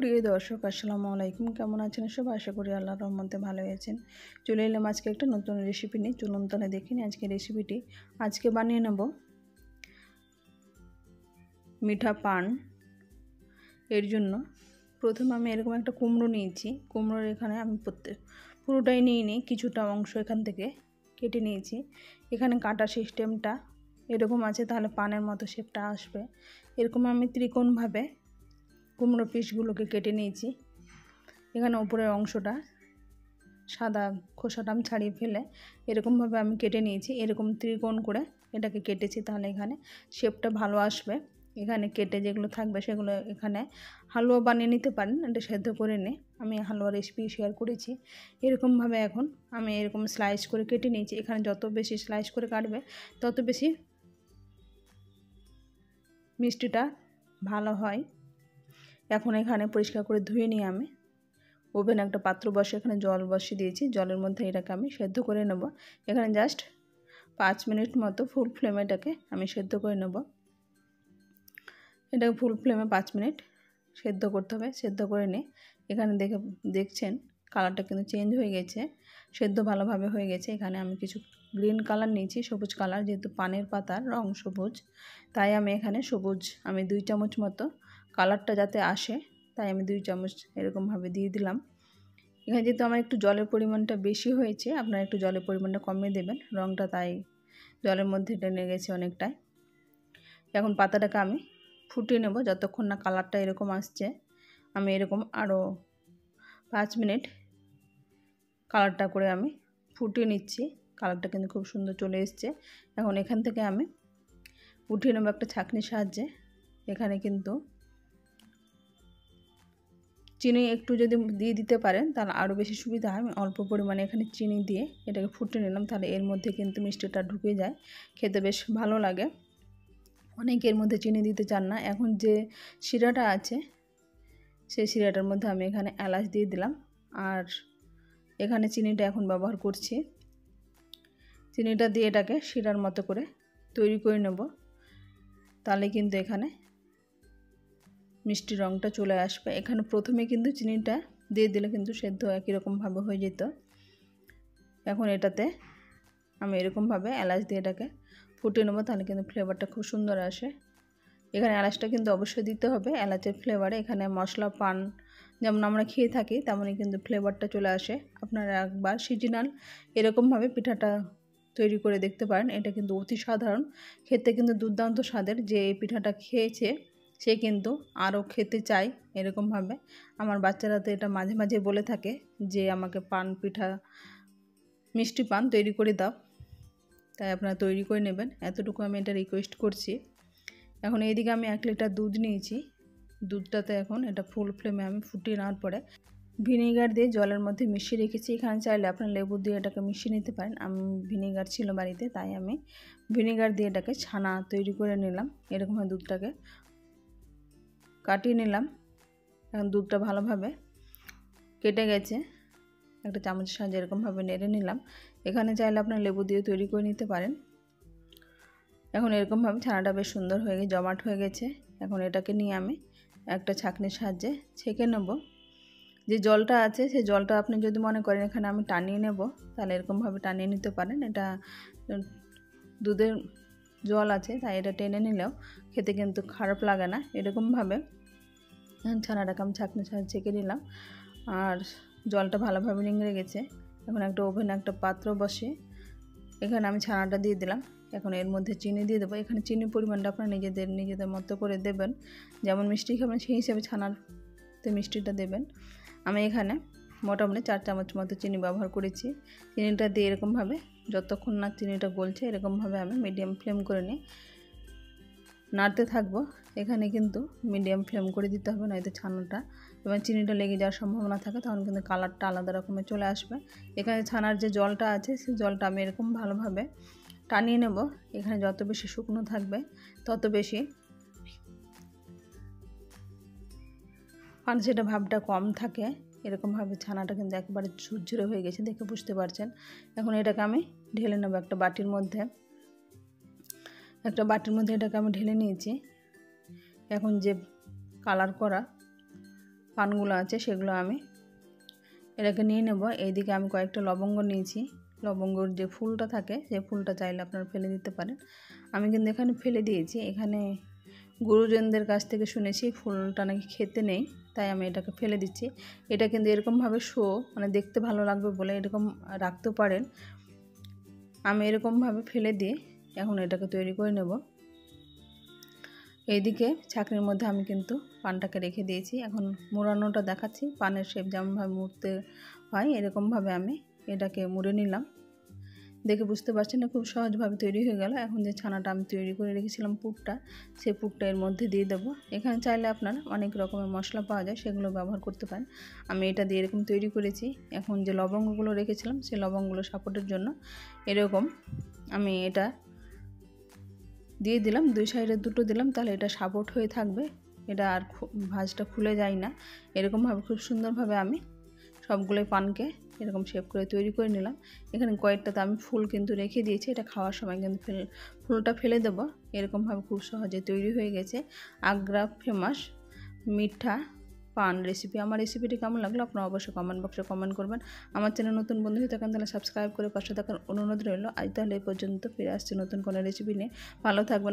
প্রিয় দর্শক আসসালামু আলাইকুম, কেমন আছেন সব? আশা করি আল্লাহর রহমতে ভালো আছেন। চলে এলাম আজকে একটা নতুন রেসিপি নিয়ে। চলুন তাহলে দেখে নিই আজকে রেসিপিটি। আজকে বানিয়ে নেব মিঠা পান। এর জন্য প্রথমে আমি এরকম একটা কুমড়ো নিয়েছি। কুমড়োর এখানে আমি পুরোটাই নিয়ে নিই, কিছুটা অংশ এখান থেকে কেটে নিয়েছি। এখানে কাটা সিস্টেমটা এরকম আছে, তাহলে পানের মতো শেপটা আসবে। এরকম আমি ত্রিকোণভাবে কুমড়ো পিসগুলোকে কেটে নিয়েছি। এখানে উপরের অংশটা সাদা খোসাটা আমি ছাড়িয়ে ফেলে এরকমভাবে আমি কেটে নিয়েছি। এরকম ত্রিকোণ করে এটাকে কেটেছি, তাহলে এখানে শেপটা ভালো আসবে। এখানে কেটে যেগুলো থাকবে সেগুলো এখানে হালুয়া বানিয়ে নিতে পারেন। এটা সেদ্ধ করে নিয়ে আমি হালুয়া রেসিপি শেয়ার করেছি। এরকমভাবে এখন আমি এরকম স্লাইস করে কেটে নিয়েছি। এখানে যত বেশি স্লাইস করে কাটবে তত বেশি মিষ্টিটা ভালো হয়। এখন এখানে পরিষ্কার করে ধুয়ে নিয়ে আমি ওভেনে একটা পাত্র বসে এখানে জল বসিয়ে দিয়েছি। জলের মধ্যে এটাকে আমি সেদ্ধ করে নেব। এখানে জাস্ট 5 মিনিট মতো ফুল ফ্লেমে এটাকে আমি সেদ্ধ করে নেব। এটাকে ফুল ফ্লেমে 5 মিনিট সেদ্ধ করতে হবে। সেদ্ধ করে নিয়ে এখানে দেখছেন কালারটা কিন্তু চেঞ্জ হয়ে গেছে, সেদ্ধ ভালোভাবে হয়ে গেছে। এখানে আমি কিছু গ্রিন কালার নিয়েছি, সবুজ কালার, যেহেতু পানের পাতার রং সবুজ, তাই আমি এখানে সবুজ 2 চামচ মতো কালারটা যাতে আসে তাই আমি 2 চামচ এরকমভাবে দিয়ে দিলাম। এখানে যেহেতু আমার একটু জলের পরিমাণটা বেশি হয়েছে, আপনারা একটু জলের পরিমাণটা কমিয়ে দেবেন। রঙটা তাই জলের মধ্যে টেনে গেছে অনেকটাই। এখন পাতাটাকে আমি ফুটিয়ে নেব যতক্ষণ না কালারটা এরকম আসছে। আমি এরকম আরও 5 মিনিট কালারটা করে আমি ফুটিয়ে নিচ্ছি। কালারটা কিন্তু খুব সুন্দর চলে এসছে। এখন এখান থেকে আমি উঠিয়ে নেব একটা ছাঁকনির সাহায্যে। এখানে কিন্তু চিনি একটু যদি দিয়ে দিতে পারেন তাহলে আরও বেশি সুবিধা হয়। আমি অল্প পরিমাণে এখানে চিনি দিয়ে এটাকে ফুটিয়ে নিলাম, তাহলে এর মধ্যে কিন্তু মিষ্টিটা ঢুকে যায়, খেতে বেশ ভালো লাগে। অনেকে এর মধ্যে চিনি দিতে চান না। এখন যে শিরাটা আছে সেই শিরাটার মধ্যে আমি এখানে এলাচ দিয়ে দিলাম, আর এখানে চিনিটা এখন ব্যবহার করছি। চিনিটা দিয়ে এটাকে শিরার মতো করে তৈরি করে নেব, তাহলে কিন্তু এখানে মিষ্টি রঙটা চলে আসবে। এখানে প্রথমে কিন্তু চিনিটা দিয়ে দিলে কিন্তু সেদ্ধ একই রকমভাবে হয়ে যেত। এখন এটাতে আমি এরকমভাবে এলাচ দিয়ে এটাকে ফুটিয়ে নেবো, তাহলে কিন্তু ফ্লেভারটা খুব সুন্দর আসে। এখানে এলাচটা কিন্তু অবশ্যই দিতে হবে। এলাচের ফ্লেভারে এখানে মশলা পান যেমন আমরা খেয়ে থাকি তেমনই কিন্তু ফ্লেভারটা চলে আসে। আপনারা একবার সিজনাল এরকমভাবে পিঠাটা তৈরি করে দেখতে পারেন। এটা কিন্তু অতি সাধারণ, খেতে কিন্তু দুর্দান্ত স্বাদের। যে এই পিঠাটা খেয়েছে সে কিন্তু আরও খেতে চায় এরকমভাবে। আমার বাচ্চারা তো এটা মাঝে মাঝে বলে থাকে যে আমাকে পান পিঠা মিষ্টি পান তৈরি করে দাও, তাই আপনারা তৈরি করে নেবেন, এতটুকু আমি এটা রিকোয়েস্ট করছি। এখন এইদিকে আমি 1 লিটার দুধ নিয়েছি। দুধটাতে এখন এটা ফুল ফ্লেমে আমি ফুটিয়ে নেওয়ার পরে ভিনেগার দিয়ে জলের মধ্যে মিশিয়ে রেখেছি। এখানে চাইলে আপনার লেবু দিয়ে এটাকে মিশিয়ে নিতে পারেন। আমি ভিনেগার ছিল বাড়িতে, তাই আমি ভিনেগার দিয়ে এটাকে ছানা তৈরি করে নিলাম। এরকমভাবে দুধটাকে কাটিয়ে নিলাম। এখন দুধটা ভালোভাবে কেটে গেছে, একটা চামচের সাহায্যে এরকমভাবে নেড়ে নিলাম। এখানে চাইলে আপনার লেবু দিয়ে তৈরি করে নিতে পারেন। এখন এরকমভাবে ছানাটা বেশ সুন্দর হয়ে গেছে, জমাট হয়ে গেছে। এখন এটাকে নিয়ে আমি একটা ছাঁকনির সাহায্যে ছেঁকে নেব। যে জলটা আছে সেই জলটা আপনি যদি মনে করেন এখানে আমি টানিয়ে নেব, তাহলে এরকমভাবে টানিয়ে নিতে পারেন। এটা দুধের জল আছে তাই এটা টেনে নিলেও খেতে কিন্তু খারাপ লাগে না। এরকমভাবে ছানাটাকে আমি ছাঁকনির সাহায্যে ছেঁকে নিলাম, আর জলটা ভালোভাবে নিংড়ে গেছে। এখন একটা ওভেনে একটা পাত্র বসে এখানে আমি ছানাটা দিয়ে দিলাম। এখন এর মধ্যে চিনি দিয়ে দেবো। এখানে চিনির পরিমাণটা আপনারা নিজেদের মতো করে দেবেন, যেমন মিষ্টি খাবেন সেই হিসাবে ছানাতে মিষ্টিটা দেবেন। আমি এখানে মোটামুটি 4 চামচ মতো চিনি ব্যবহার করেছি। চিনিটা দিয়ে এরকমভাবে যতক্ষণ না চিনিটা গলছে এরকমভাবে আমি মিডিয়াম ফ্লেম করে নিই নাড়তে থাকবো। এখানে কিন্তু মিডিয়াম ফ্লেম করে দিতে হবে, নয়তো ছানাটা এবং চিনিটা লেগে যাওয়ার সম্ভাবনা থাকে, তখন কিন্তু কালারটা আলাদা রকমের চলে আসবে। এখানে ছানার যে জলটা আছে সেই জলটা আমি এরকম ভালোভাবে টানিয়ে নেব। এখানে যত বেশি শুকনো থাকবে তত বেশি পানসেটা ভাবটা কম থাকে। এরকমভাবে ছানাটা কিন্তু একেবারে ঝুরঝুরে হয়ে গেছে, দেখে বুঝতে পারছেন। এখন এটাকে আমি ঢেলে নেব একটা বাটির মধ্যে। এটাকে আমি ঢেলে নিয়েছি। এখন যে কালার করা পানগুলো আছে সেগুলো আমি এটাকে নিয়ে নেব। এইদিকে আমি কয়েকটা লবঙ্গ নিয়েছি। লবঙ্গর যে ফুলটা থাকে সেই ফুলটা চাইলে আপনারা ফেলে দিতে পারেন। আমি কিন্তু এখানে ফেলে দিয়েছি। এখানে গুরুজনদের কাছ থেকে শুনেছি ফুলটা নাকি খেতে নেই, তাই আমি এটাকে ফেলে দিচ্ছি। এটা কিন্তু এরকমভাবে মানে দেখতে ভালো লাগবে বলে এরকম রাখতে পারেন। আমি এরকমভাবে ফেলে দিয়ে এখন এটাকে তৈরি করে নেব। এইদিকে ছাঁকনির মধ্যে আমি কিন্তু পানটাকে রেখে দিয়েছি। এখন মোড়ানোটা দেখাচ্ছি। পানের শেপ যেমনভাবে মুড়তে হয় এরকমভাবে আমি এটাকে মুড়ে নিলাম। দেখে বুঝতে পারছেন না, খুব সহজভাবে তৈরি হয়ে গেল। এখন যে ছানাটা আমি তৈরি করে রেখেছিলাম পুরটা, সেই পুরটা এর মধ্যে দিয়ে দেবো। এখানে চাইলে আপনারা অনেক রকমের মশলা পাওয়া যায়, সেগুলো ব্যবহার করতে পারেন। আমি এটা দিয়ে এরকম তৈরি করেছি। এখন যে লবঙ্গগুলো রেখেছিলাম সেই লবঙ্গগুলো সাপোর্টের জন্য এরকম আমি এটা দিয়ে দিলাম। দুই সাইডে দুটো দিলাম, তাহলে এটা সাপোর্ট হয়ে থাকবে, এটা আর ভাঁজটা খুলে যায় না। এরকমভাবে খুব সুন্দরভাবে আমি সবগুলোই পানকে এরকম শেপ করে তৈরি করে নিলাম। এখানে কয়েকটাতে আমি ফুল কিন্তু রেখে দিয়েছি, এটা খাওয়ার সময় কিন্তু ফুলটা ফেলে দেবো। এরকমভাবে খুব সহজে তৈরি হয়ে গেছে আগ্রা ফেমাস মিঠা পান রেসিপি। আমার রেসিপিটি কেমন লাগলো আপনারা অবশ্যই কমেন্ট বক্সে কমেন্ট করবেন। আমার চ্যানেল নতুন বন্ধু হয়ে থাকেন তাহলে সাবস্ক্রাইব করে পাশে থাকার অনুরোধ রইল। আজ তাহলে এই পর্যন্ত, ফিরে আসছি নতুন কোনো রেসিপি নিয়ে। ভালো থাকবেন।